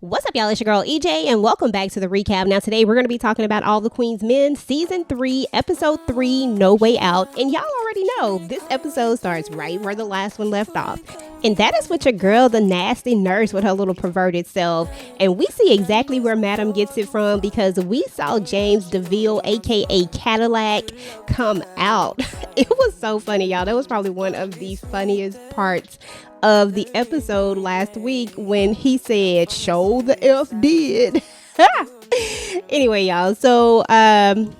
What's up, y'all? It's your girl EJ, and welcome back to the recap. Now, today we're going to be talking about All the Queen's Men, Season 3, Episode 3, No Way Out. And y'all already know, this episode starts right where the last one left off. And that is with your girl, the nasty nurse with her little perverted self. And we see exactly where Madam gets it from because we saw James Deville, aka Cadillac, come out. It was so funny, y'all. That was probably one of the funniest parts of the episode last week when he said, "Show the F did." Anyway, y'all, so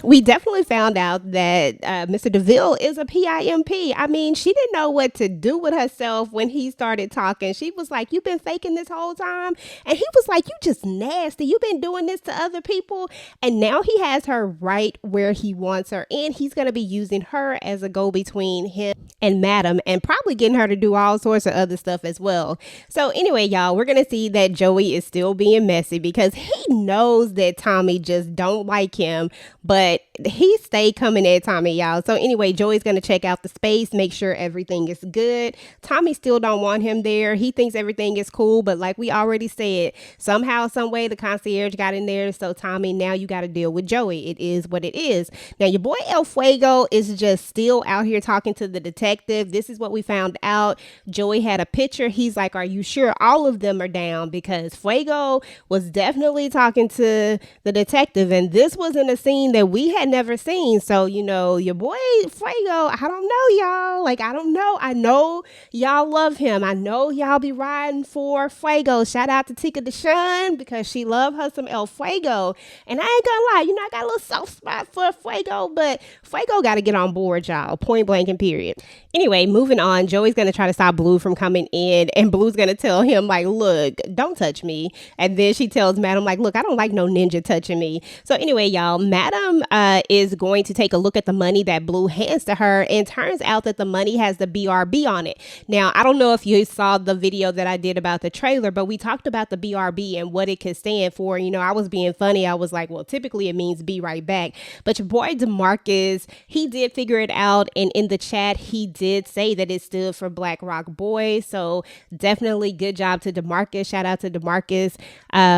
we definitely found out that Mr. Deville is a PIMP. I mean, she didn't know what to do with herself when he started talking. She was like, "You've been faking this whole time?" And he was like, "You just nasty. You've been doing this to other people." And now he has her right where he wants her, and he's going to be using her as a go-between him and Madam, and probably getting her to do all sorts of other stuff as well. So anyway, y'all, we're going to see that Joey is still being messy because he knows that Tommy just don't like him, but he stayed coming at Tommy, y'all. So anyway, Joey's going to check out the space, make sure everything is good. Tommy still don't want him there. He thinks everything is cool, but like we already said, somehow, some way the concierge got in there. So Tommy, now you got to deal with Joey. It is what it is. Now your boy El Fuego is just still out here talking to the detective. This is what we found out. Joey had a picture. He's like, "Are you sure all of them are down?" Because Fuego was definitely talking to the detective, and this wasn't a scene that we had never seen. So, you know, your boy Fuego, I don't know, y'all. Like, I don't know. I know y'all love him. I know y'all be riding for Fuego. Shout out to Tika Deshawn because she love her some El Fuego. And I ain't gonna lie, you know, I got a little soft spot for Fuego, but Fuego got to get on board, y'all. Point blank and period. Anyway, moving on, Joey's going to try to stop Blue from coming in, and Blue's going to tell him, like, "Look, don't touch me." And then she tells Madam, like, "Look, I don't like no ninja touching me." So anyway, y'all, Madam is going to take a look at the money that Blue hands to her, and turns out that the money has the BRB on it. Now, I don't know if you saw the video that I did about the trailer, but we talked about the BRB and what it could stand for. You know, I was being funny. I was like, well, typically it means be right back. But your boy DeMarcus, he did figure it out, and in the chat, he did say that it stood for Black Rock Boy. So definitely good job to DeMarcus. Shout out to DeMarcus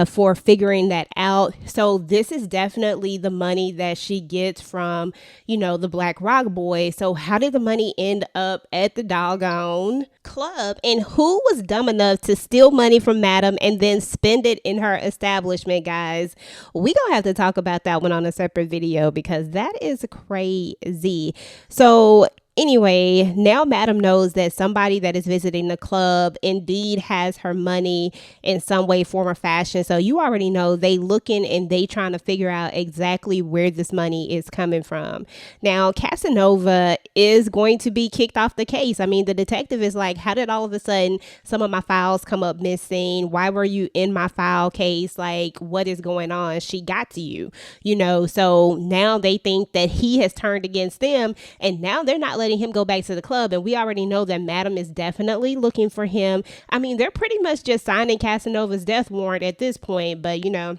for figuring that out. So this is definitely the money that she gets from, you know, the Black Rock Boy. So how did the money end up at the doggone club? And who was dumb enough to steal money from Madam and then spend it in her establishment, guys? We gonna have to talk about that one on a separate video because that is crazy. So anyway, now Madam knows that somebody that is visiting the club indeed has her money in some way, form, or fashion. So you already know they looking and they trying to figure out exactly where this money is coming from. Now, Casanova is going to be kicked off the case. I mean, the detective is like, "How did all of a sudden some of my files come up missing? Why were you in my file case? Like, what is going on? She got to you, you know?" So now they think that he has turned against them, and now they're not letting him go back to the club. And we already know that Madam is definitely looking for him. I mean, they're pretty much just signing Casanova's death warrant at this point, but you know,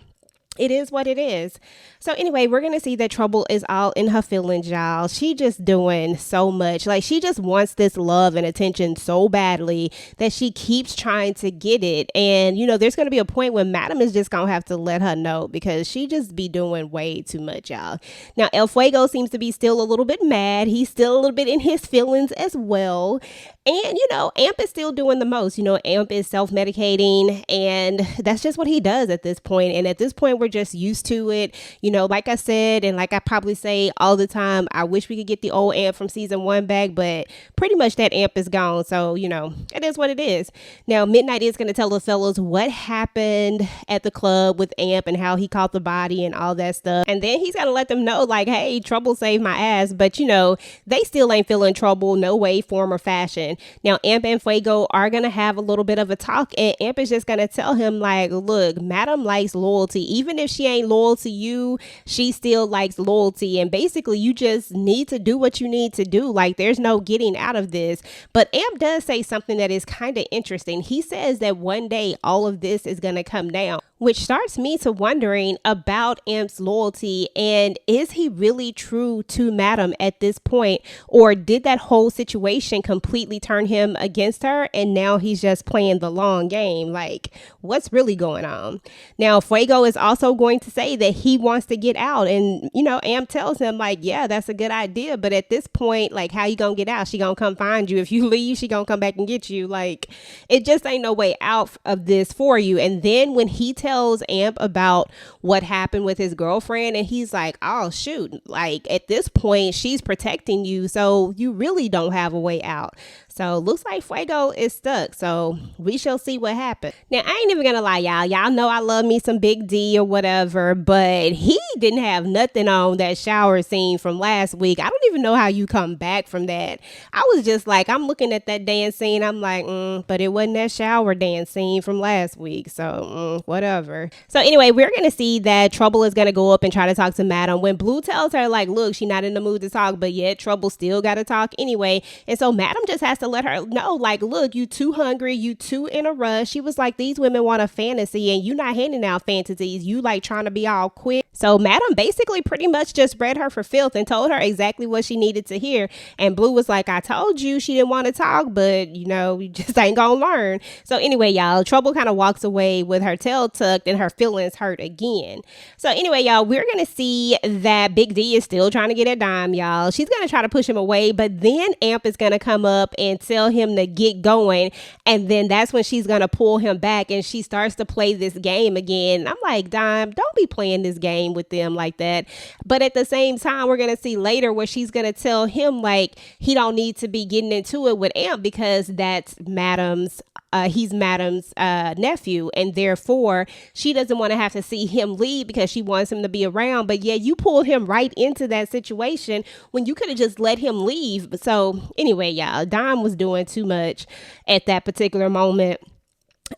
it is what it is. So anyway, we're going to see that Trouble is all in her feelings, y'all. She just doing so much. Like, she just wants this love and attention so badly that she keeps trying to get it. And, you know, there's going to be a point when Madam is just going to have to let her know because she just be doing way too much, y'all. Now, El Fuego seems to be still a little bit mad. He's still a little bit in his feelings as well. And, you know, Amp is still doing the most. You know, Amp is self-medicating, and that's just what he does at this point. And at this point, we're just used to it. You know, like I said, and like I probably say all the time, I wish we could get the old Amp from season 1 back, but pretty much that Amp is gone. So, you know, it is what it is. Now, Midnight is going to tell the fellas what happened at the club with Amp and how he caught the body and all that stuff. And then he's going to let them know, like, "Hey, Trouble saved my ass." But, you know, they still ain't feeling Trouble, no way, form, or fashion. Now, Amp and Fuego are going to have a little bit of a talk, and Amp is just going to tell him, like, "Look, Madam likes loyalty. Even if she ain't loyal to you, she still likes loyalty. And basically, you just need to do what you need to do. Like, there's no getting out of this." But Amp does say something that is kind of interesting. He says that one day all of this is going to come down. which starts me to wondering about Amp's loyalty, and is he really true to Madam at this point, or did that whole situation completely turn him against her and now he's just playing the long game? Like, what's really going on? Now Fuego is also going to say that he wants to get out, and Amp tells him like, yeah, that's a good idea, but at this point, like, how you gonna get out? She gonna come find you. If you leave, she gonna come back and get you. Like, it just ain't no way out of this for you. And then when he tells Amp about what happened with his girlfriend, and he's like, oh shoot, like at this point she's protecting you, so you really don't have a way out. So looks like Fuego is stuck. So we shall see what happens. Now, I ain't even gonna lie, y'all. Y'all know I love me some Big D or whatever, but he didn't have nothing on that shower scene from last week. I don't even know how you come back from that. I was just like, I'm looking at that dance scene. I'm like, but it wasn't that shower dance scene from last week. So whatever. So anyway, we're gonna see that Trouble is gonna go up and try to talk to Madam when Blue tells her like, look, she's not in the mood to talk, but yet Trouble still gotta talk anyway. And so Madam just has to let her know, like, look, you too hungry, you too in a rush. She was like, these women want a fantasy and you not handing out fantasies. You like trying to be all quick. So Madam basically pretty much just bred her for filth and told her exactly what she needed to hear. And Blue was like, I told you she didn't want to talk, but you just ain't gonna learn. So anyway, y'all, Trouble kind of walks away with her tail tucked and her feelings hurt again. So anyway, y'all, we're gonna see that Big D is still trying to get a dime, y'all. She's gonna try to push him away, but then Amp is gonna come up and tell him to get going, and then that's when she's gonna pull him back and she starts to play this game again. And I'm like, Dime, don't be playing this game with them like that. But at the same time, we're gonna see later where she's gonna tell him like he don't need to be getting into it with Amp because that's Madam's he's Madam's nephew, and therefore she doesn't want to have to see him leave because she wants him to be around. But yeah, you pulled him right into that situation when you could have just let him leave. So anyway, y'all, Dime was doing too much at that particular moment.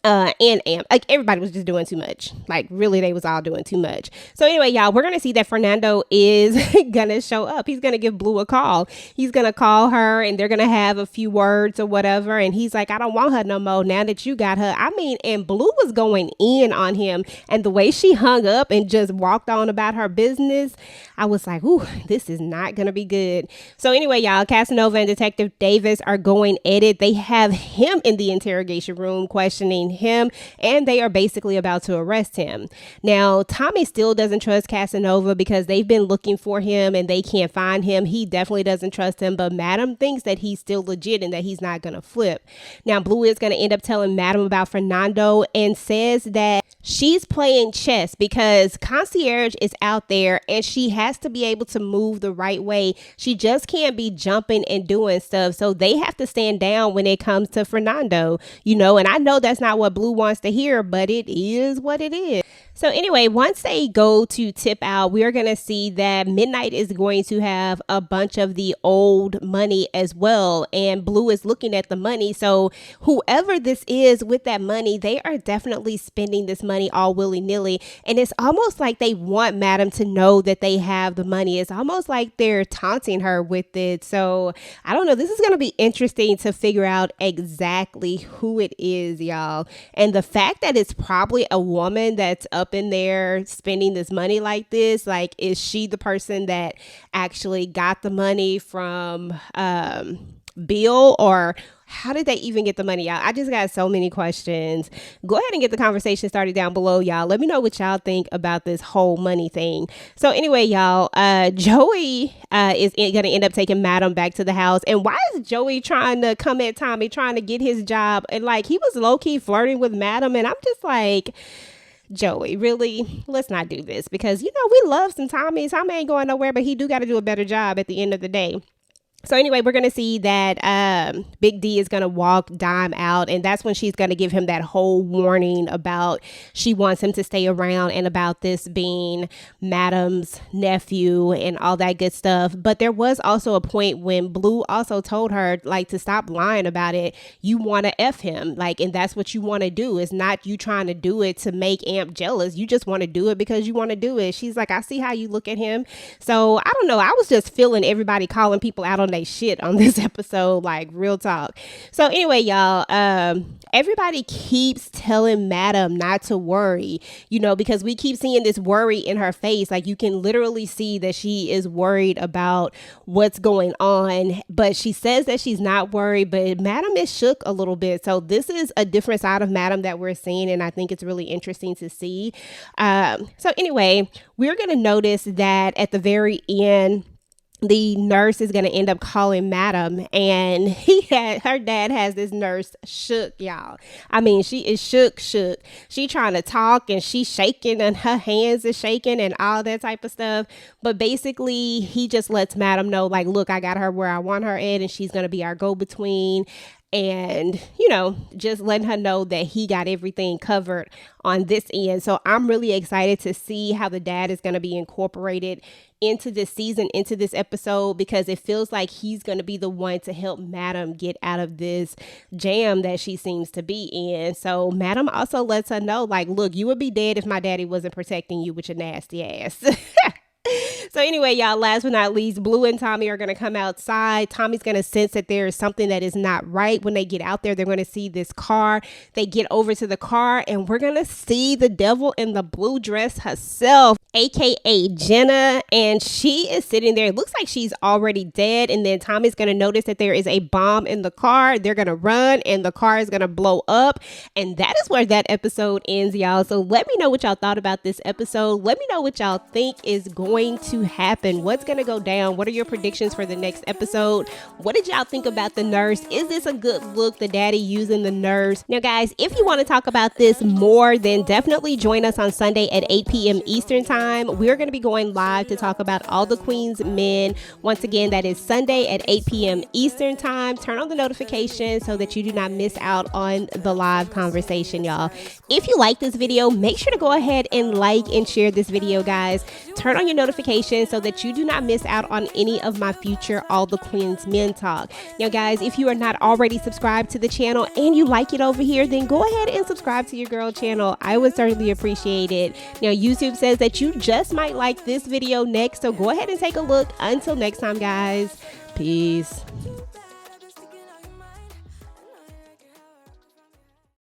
And Amp, like everybody was just doing too much. Like really, they was all doing too much. So anyway, y'all, we're gonna see that Fernando is gonna show up. He's gonna give Blue a call. He's gonna call her and they're gonna have a few words or whatever. And he's like, I don't want her no more now that you got her. I mean, and Blue was going in on him, and the way she hung up and just walked on about her business, I was like, ooh, this is not gonna be good. So anyway, y'all, Casanova and Detective Davis are going at it. They have him in the interrogation room questioning him, and they are basically about to arrest him. Now, Tommy still doesn't trust Casanova because they've been looking for him and they can't find him. He definitely doesn't trust him, but Madam thinks that he's still legit and that he's not going to flip. Now, Blue is going to end up telling Madam about Fernando and says that she's playing chess because Concierge is out there and she has to be able to move the right way. She just can't be jumping and doing stuff. So they have to stand down when it comes to Fernando, and I know that's not what Blue wants to hear, but it is what it is. So anyway, once they go to tip out, we're going to see that Midnight is going to have a bunch of the old money as well. And Blue is looking at the money. So whoever this is with that money, they are definitely spending this money all willy-nilly. And it's almost like they want Madam to know that they have the money. It's almost like they're taunting her with it. So I don't know. This is going to be interesting to figure out exactly who it is, y'all. And the fact that it's probably a woman that's up in there spending this money like this, like, is she the person that actually got the money from Bill, or how did they even get the money out? I just got so many questions. Go ahead and get the conversation started down below, y'all. Let me know what y'all think about this whole money thing. So anyway, y'all, Joey is going to end up taking Madam back to the house. And why is Joey trying to come at Tommy, trying to get his job? And like, he was low-key flirting with Madam. And I'm just like, Joey, really? Let's not do this, because, we love some Tommy. Tommy ain't going nowhere, but he do got to do a better job at the end of the day. So anyway, we're going to see that Big D is going to walk Dime out, and that's when she's going to give him that whole warning about she wants him to stay around and about this being Madam's nephew and all that good stuff. But there was also a point when Blue also told her, like, to stop lying about it. You want to F him, like, and that's what you want to do. It's not you trying to do it to make Amp jealous. You just want to do it because you want to do it. She's like, I see how you look at him. So I don't know. I was just feeling everybody calling people out on on their shit on this episode, like real talk. So anyway, y'all, everybody keeps telling Madam not to worry, you know, because we keep seeing this worry in her face. Like you can literally see that she is worried about what's going on, but she says that she's not worried, but Madam is shook a little bit. So this is a different side of Madam that we're seeing, and I think it's really interesting to see. So anyway, we're going to notice that at the very end, the nurse is going to end up calling Madam, and her dad has this nurse shook, y'all. I mean, she is shook. She trying to talk and she's shaking and her hands is shaking and all that type of stuff. But basically he just lets Madam know, like, look, I got her where I want her at, and she's going to be our go-between. And, you know, just letting her know that he got everything covered on this end. So I'm really excited to see how the dad is going to be incorporated into this season, into this episode, because it feels like he's going to be the one to help Madam get out of this jam that she seems to be in. So Madam also lets her know, like, look, you would be dead if my daddy wasn't protecting you with your nasty ass. So anyway, y'all, last but not least, Blue and Tommy are going to come outside. Tommy's going to sense that there is something that is not right. When they get out there, they're going to see this car. They get over to the car, and we're going to see the devil in the blue dress herself, aka Jenna, and she is sitting there. It looks like she's already dead, and then Tommy's going to notice that there is a bomb in the car. They're going to run, and the car is going to blow up, and that is where that episode ends, y'all. So let me know what y'all thought about this episode. Let me know what y'all think is going to happen. What's going to go down? What are your predictions for the next episode? What did y'all think about the nurse? Is this a good look, the daddy using the nurse? Now, guys, if you want to talk about this more, then definitely join us on Sunday at 8 p.m. Eastern time. We're going to be going live to talk about all the Queen's men. Once again, that is Sunday at 8 p.m. Eastern time. Turn on the notifications so that you do not miss out on the live conversation, y'all. If you like this video, make sure to go ahead and like and share this video, guys. Turn on your notifications so that you do not miss out on any of my future All the Queen's Men talk. Now, guys, if you are not already subscribed to the channel and you like it over here, then go ahead and subscribe to your girl channel. I would certainly appreciate it. Now, YouTube says that you just might like this video next, so go ahead and take a look. Until next time, guys, peace.